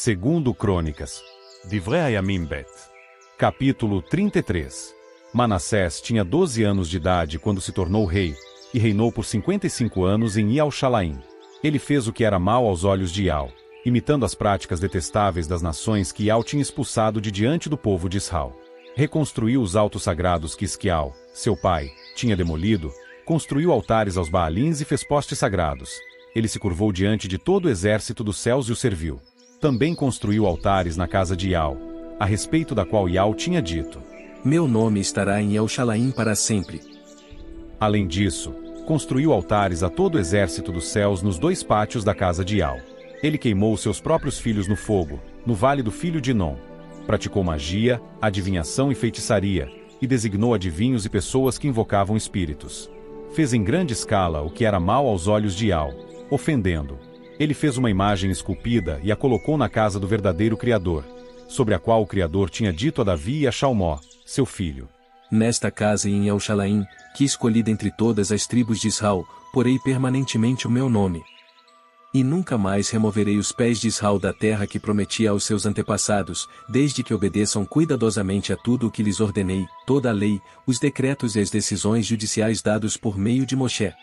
Segundo Crônicas. Divrei Hayamim Bet. Capítulo 33. Manassés tinha 12 anos de idade quando se tornou rei, e reinou por 55 anos em Ial-Shalaim. Ele fez o que era mal aos olhos de Ial, imitando as práticas detestáveis das nações que Ial tinha expulsado de diante do povo de Israel. Reconstruiu os altos sagrados que Isquial, seu pai, tinha demolido, construiu altares aos Baalins e fez postes sagrados. Ele se curvou diante de todo o exército dos céus e o serviu. Também construiu altares na casa de Ial, a respeito da qual Ial tinha dito: Meu nome estará em El-Shalaim para sempre. Além disso, construiu altares a todo o exército dos céus nos 2 pátios da casa de Ial. Ele queimou seus próprios filhos no fogo, no vale do filho de Inom. Praticou magia, adivinhação e feitiçaria, e designou adivinhos e pessoas que invocavam espíritos. Fez em grande escala o que era mal aos olhos de Ial, ofendendo. Ele fez uma imagem esculpida e a colocou na casa do verdadeiro Criador, sobre a qual o Criador tinha dito a Davi e a Salmó, seu filho: Nesta casa e em El-Shalaim, que escolhi dentre todas as tribos de Israel, porei permanentemente o meu nome. E nunca mais removerei os pés de Israel da terra que prometi aos seus antepassados, desde que obedeçam cuidadosamente a tudo o que lhes ordenei, toda a lei, os decretos e as decisões judiciais dados por meio de Moshe.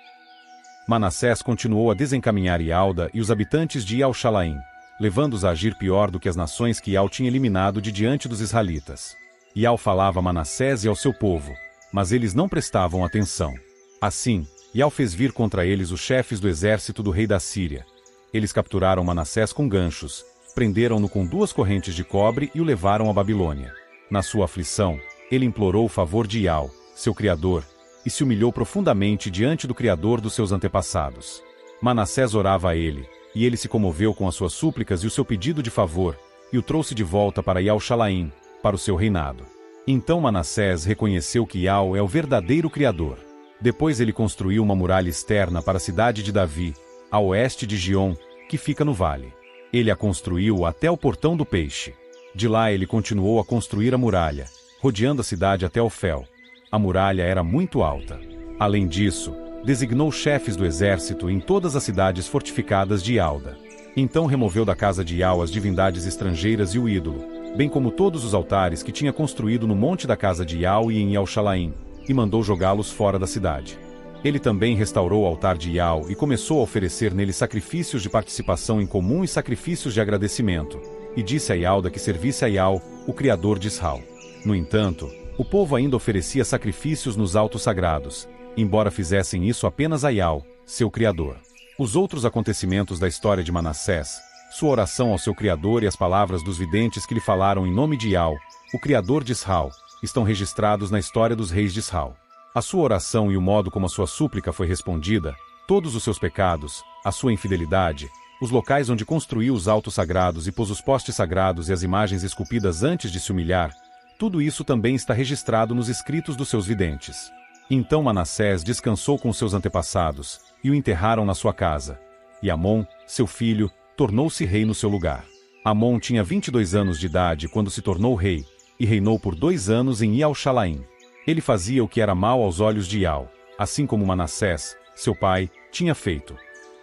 Manassés continuou a desencaminhar Ialda e os habitantes de Ial-Shalaim, levando-os a agir pior do que as nações que Ial tinha eliminado de diante dos israelitas. Ial falava a Manassés e ao seu povo, mas eles não prestavam atenção. Assim, Ial fez vir contra eles os chefes do exército do rei da Síria. Eles capturaram Manassés com ganchos, prenderam-no com 2 correntes de cobre e o levaram à Babilônia. Na sua aflição, ele implorou o favor de Ial, seu criador, e se humilhou profundamente diante do Criador dos seus antepassados. Manassés orava a ele, e ele se comoveu com as suas súplicas e o seu pedido de favor, e o trouxe de volta para Ial-Shalaim, para o seu reinado. Então Manassés reconheceu que Ial é o verdadeiro Criador. Depois ele construiu uma muralha externa para a cidade de Davi, a oeste de Gion, que fica no vale. Ele a construiu até o portão do peixe. De lá ele continuou a construir a muralha, rodeando a cidade até Ofel. A muralha era muito alta. Além disso, designou chefes do exército em todas as cidades fortificadas de Ialda. Então removeu da casa de Ial as divindades estrangeiras e o ídolo, bem como todos os altares que tinha construído no monte da casa de Ial e em Ial-Shalaim, e mandou jogá-los fora da cidade. Ele também restaurou o altar de Ial e começou a oferecer nele sacrifícios de participação em comum e sacrifícios de agradecimento, e disse a Ialda que servisse a Ial, o Criador de Israel. No entanto, o povo ainda oferecia sacrifícios nos altos sagrados, embora fizessem isso apenas a Ial, seu Criador. Os outros acontecimentos da história de Manassés, sua oração ao seu Criador e as palavras dos videntes que lhe falaram em nome de Ial, o Criador de Israel, estão registrados na história dos reis de Israel. A sua oração e o modo como a sua súplica foi respondida, todos os seus pecados, a sua infidelidade, os locais onde construiu os altos sagrados e pôs os postes sagrados e as imagens esculpidas antes de se humilhar, tudo isso também está registrado nos escritos dos seus videntes. Então Manassés descansou com seus antepassados, e o enterraram na sua casa. E Amon, seu filho, tornou-se rei no seu lugar. Amon tinha 22 anos de idade quando se tornou rei, e reinou por 2 anos em Ial-Shalaim. Ele fazia o que era mal aos olhos de Ial, assim como Manassés, seu pai, tinha feito.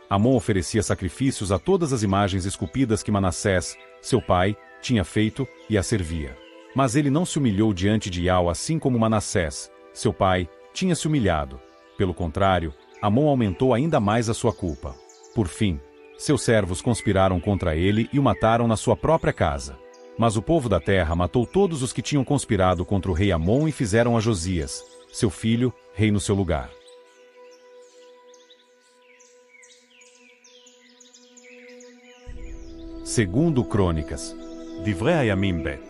Amon oferecia sacrifícios a todas as imagens esculpidas que Manassés, seu pai, tinha feito, e a servia. Mas ele não se humilhou diante de Ial assim como Manassés, seu pai, tinha se humilhado. Pelo contrário, Amon aumentou ainda mais a sua culpa. Por fim, seus servos conspiraram contra ele e o mataram na sua própria casa. Mas o povo da terra matou todos os que tinham conspirado contra o rei Amon e fizeram a Josias, seu filho, rei no seu lugar. Segundo Crônicas. Divrei Hayamim Bet.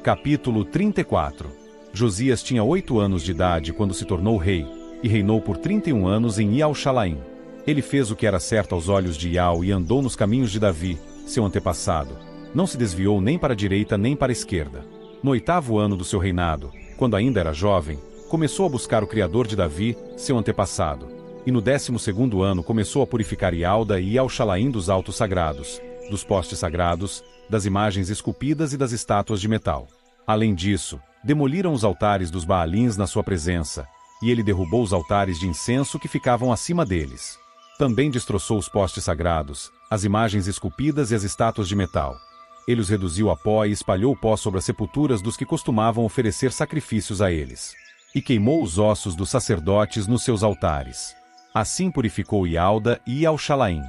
Capítulo 34. Josias tinha 8 anos de idade quando se tornou rei, e reinou por 31 anos em Ial-Shalaim. Ele fez o que era certo aos olhos de Ial e andou nos caminhos de Davi, seu antepassado. Não se desviou nem para a direita nem para a esquerda. No 8º ano do seu reinado, quando ainda era jovem, começou a buscar o Criador de Davi, seu antepassado. E no 12º ano começou a purificar Ialda e Ial-Shalaim dos altos sagrados, dos postes sagrados, das imagens esculpidas e das estátuas de metal. Além disso, demoliram os altares dos Baalins na sua presença, e ele derrubou os altares de incenso que ficavam acima deles. Também destroçou os postes sagrados, as imagens esculpidas e as estátuas de metal. Ele os reduziu a pó e espalhou o pó sobre as sepulturas dos que costumavam oferecer sacrifícios a eles. E queimou os ossos dos sacerdotes nos seus altares. Assim purificou Ialda e Ial-Shalaim.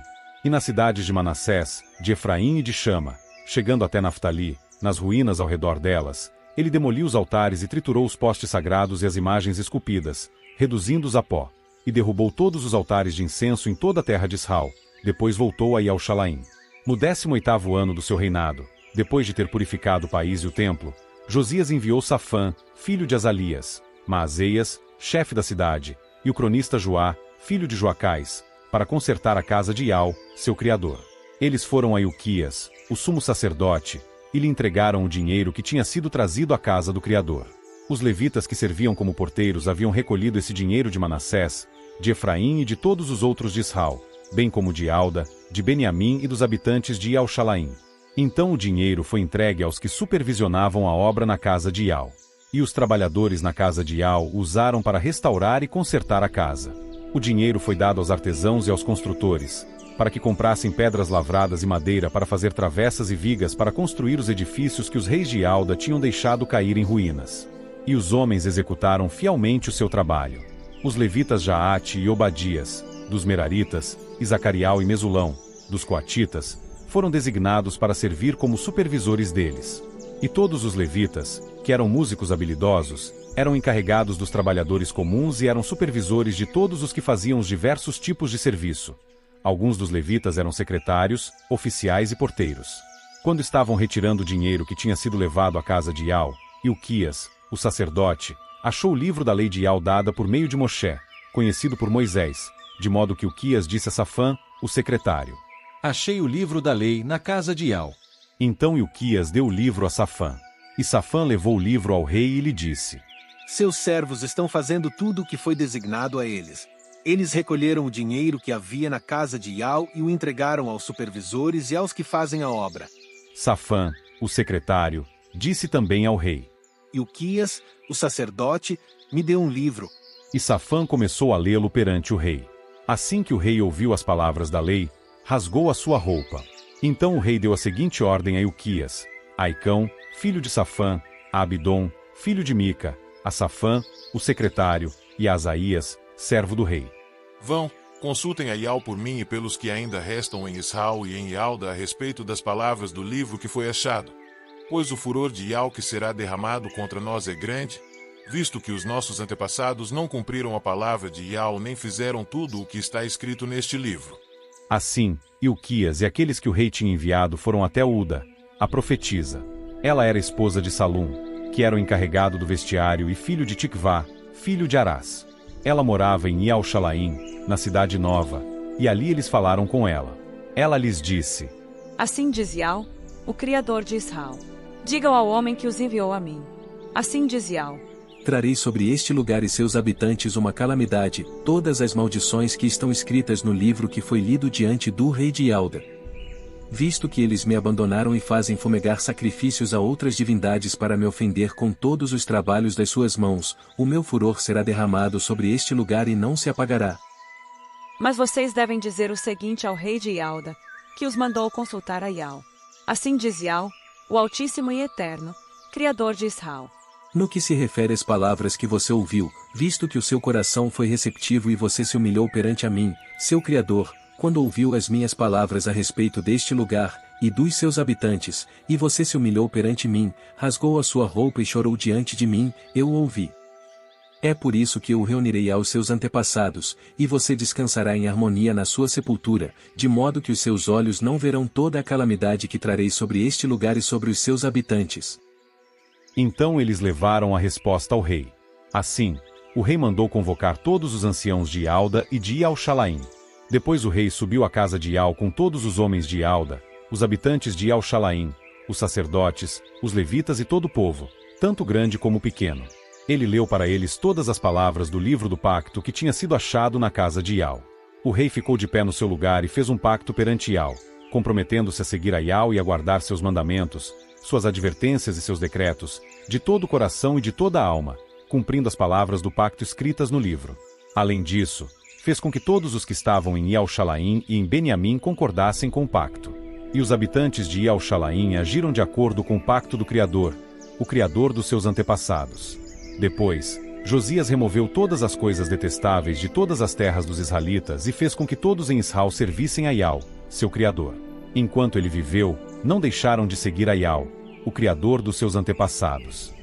E nas cidades de Manassés, de Efraim e de Chama, chegando até Naftali, nas ruínas ao redor delas, ele demoliu os altares e triturou os postes sagrados e as imagens esculpidas, reduzindo-os a pó, e derrubou todos os altares de incenso em toda a terra de Israel. Depois voltou a Ial-Shalaim. No 18º ano do seu reinado, depois de ter purificado o país e o templo, Josias enviou Safã, filho de Azalias, Maazéias, chefe da cidade, e o cronista Joá, filho de Joacás, para consertar a casa de Ial, seu criador. Eles foram a Ilquias, o sumo sacerdote, e lhe entregaram o dinheiro que tinha sido trazido à casa do criador. Os levitas que serviam como porteiros haviam recolhido esse dinheiro de Manassés, de Efraim e de todos os outros de Israel, bem como de Alda, de Beniamim e dos habitantes de Ial-Shalaim. Então o dinheiro foi entregue aos que supervisionavam a obra na casa de Ial. E os trabalhadores na casa de Ial usaram para restaurar e consertar a casa. O dinheiro foi dado aos artesãos e aos construtores, para que comprassem pedras lavradas e madeira para fazer travessas e vigas para construir os edifícios que os reis de Alda tinham deixado cair em ruínas. E os homens executaram fielmente o seu trabalho. Os levitas Jaate e Obadias, dos Meraritas, e Zacarial e Mesulão, dos Coatitas, foram designados para servir como supervisores deles. E todos os levitas, que eram músicos habilidosos, eram encarregados dos trabalhadores comuns e eram supervisores de todos os que faziam os diversos tipos de serviço. Alguns dos levitas eram secretários, oficiais e porteiros. Quando estavam retirando o dinheiro que tinha sido levado à casa de Ial, Ilquias, o sacerdote, achou o livro da lei de Ial dada por meio de Moshe, conhecido por Moisés, de modo que Ilquias disse a Safã, o secretário: Achei o livro da lei na casa de Ial. Então Ilquias deu o livro a Safã. E Safã levou o livro ao rei e lhe disse: Seus servos estão fazendo tudo o que foi designado a eles. Eles recolheram o dinheiro que havia na casa de Ial e o entregaram aos supervisores e aos que fazem a obra. Safã, o secretário, disse também ao rei: Ilquias, o sacerdote, me deu um livro. E Safã começou a lê-lo perante o rei. Assim que o rei ouviu as palavras da lei, rasgou a sua roupa. Então o rei deu a seguinte ordem a Ilquias, a Aicão, filho de Safã, a Abidom, filho de Mica, a Safã, o secretário, e a Asaías, servo do rei. Vão, consultem a Ial por mim e pelos que ainda restam em Israel e em Ialda a respeito das palavras do livro que foi achado. Pois o furor de Ial que será derramado contra nós é grande, visto que os nossos antepassados não cumpriram a palavra de Ial nem fizeram tudo o que está escrito neste livro. Assim, Ilquias e aqueles que o rei tinha enviado foram até Uda, a profetisa. Ela era esposa de Salum, que era o encarregado do vestiário e filho de Tikvá, filho de Arás. Ela morava em Ial-Shalaim, na cidade nova, e ali eles falaram com ela. Ela lhes disse: Assim diz Ial, o Criador de Israel. Digam ao homem que os enviou a mim. Assim diz Ial: Trarei sobre este lugar e seus habitantes uma calamidade, todas as maldições que estão escritas no livro que foi lido diante do rei de Ialda. Visto que eles me abandonaram e fazem fumegar sacrifícios a outras divindades para me ofender com todos os trabalhos das suas mãos, o meu furor será derramado sobre este lugar e não se apagará. Mas vocês devem dizer o seguinte ao rei de Ialda, que os mandou consultar a Ial. Assim diz Ial, o Altíssimo e Eterno, Criador de Israel. No que se refere às palavras que você ouviu, visto que o seu coração foi receptivo e você se humilhou perante a mim, seu Criador, quando ouviu as minhas palavras a respeito deste lugar, e dos seus habitantes, e você se humilhou perante mim, rasgou a sua roupa e chorou diante de mim, eu o ouvi. É por isso que eu o reunirei aos seus antepassados, e você descansará em harmonia na sua sepultura, de modo que os seus olhos não verão toda a calamidade que trarei sobre este lugar e sobre os seus habitantes. Então eles levaram a resposta ao rei. Assim, o rei mandou convocar todos os anciãos de Ialda e de Ial-Shalaim. Depois o rei subiu à casa de Ial com todos os homens de Ialda, os habitantes de Ial-Shalaim, os sacerdotes, os levitas e todo o povo, tanto grande como pequeno. Ele leu para eles todas as palavras do livro do pacto que tinha sido achado na casa de Ial. O rei ficou de pé no seu lugar e fez um pacto perante Ial, comprometendo-se a seguir a Ial e a guardar seus mandamentos, suas advertências e seus decretos, de todo o coração e de toda a alma, cumprindo as palavras do pacto escritas no livro. Além disso, fez com que todos os que estavam em Ial-Shalaim e em Beniamim concordassem com o pacto. E os habitantes de Yal-Shalaim agiram de acordo com o pacto do Criador, o Criador dos seus antepassados. Depois, Josias removeu todas as coisas detestáveis de todas as terras dos israelitas e fez com que todos em Israel servissem a Yal, seu Criador. Enquanto ele viveu, não deixaram de seguir a Yal, o Criador dos seus antepassados.